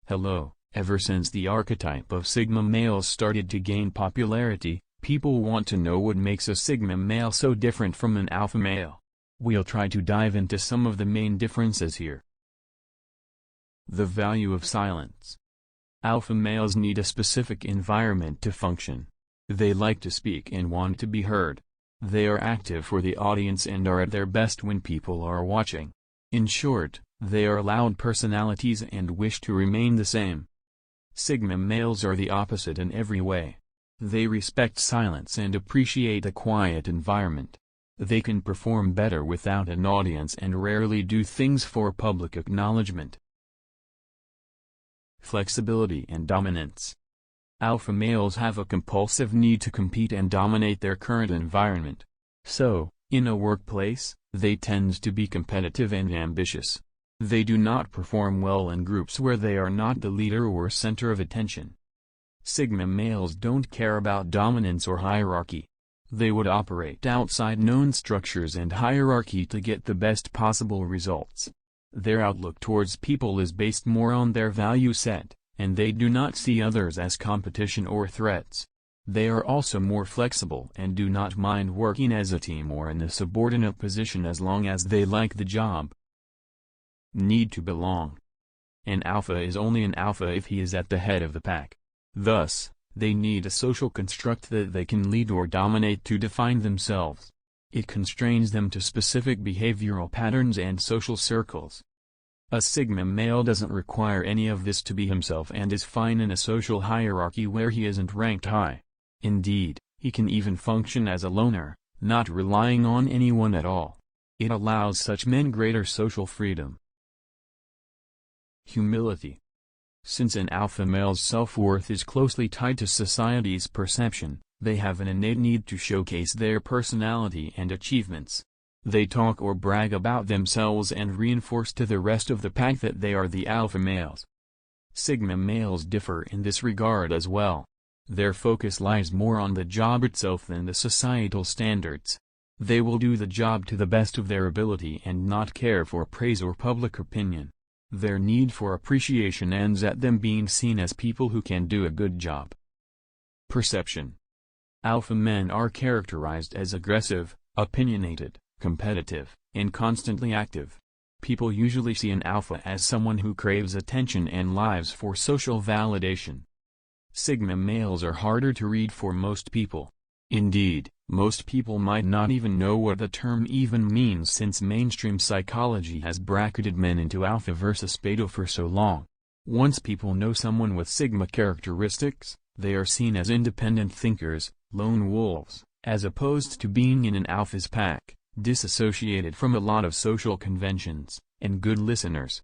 Hello, ever since the archetype of Sigma males started to gain popularity, people want to know what makes a Sigma male so different from an alpha male. We'll try to dive into some of the main differences here. The value of silence. Alpha males need a specific environment to function. They like to speak and want to be heard. They are active for the audience and are at their best when people are watching. In short, they are loud personalities and wish to remain the same. Sigma males are the opposite in every way. They respect silence and appreciate a quiet environment. They can perform better without an audience and rarely do things for public acknowledgement. Flexibility and dominance. Alpha males have a compulsive need to compete and dominate their current environment. So, in a workplace, they tend to be competitive and ambitious. They do not perform well in groups where they are not the leader or center of attention. Sigma males don't care about dominance or hierarchy. They would operate outside known structures and hierarchy to get the best possible results. Their outlook towards people is based more on their value set, and they do not see others as competition or threats. They are also more flexible and do not mind working as a team or in a subordinate position as long as they like the job. Need to belong. An alpha is only an alpha if he is at the head of the pack. Thus, they need a social construct that they can lead or dominate to define themselves. It constrains them to specific behavioral patterns and social circles. A Sigma male doesn't require any of this to be himself and is fine in a social hierarchy where he isn't ranked high. Indeed, he can even function as a loner, not relying on anyone at all. It allows such men greater social freedom. Humility. Since an alpha male's self-worth is closely tied to society's perception, they have an innate need to showcase their personality and achievements. They talk or brag about themselves and reinforce to the rest of the pack that they are the alpha males. Sigma males differ in this regard as well. Their focus lies more on the job itself than the societal standards. They will do the job to the best of their ability and not care for praise or public opinion. Their need for appreciation ends at them being seen as people who can do a good job. Perception. Alpha men are characterized as aggressive, opinionated, competitive, and constantly active. People usually see an alpha as someone who craves attention and lives for social validation. Sigma males are harder to read for most people. Indeed, most people might not even know what the term even means since mainstream psychology has bracketed men into alpha versus beta for so long. Once people know someone with Sigma characteristics, they are seen as independent thinkers, lone wolves, as opposed to being in an alpha's pack, disassociated from a lot of social conventions, and good listeners.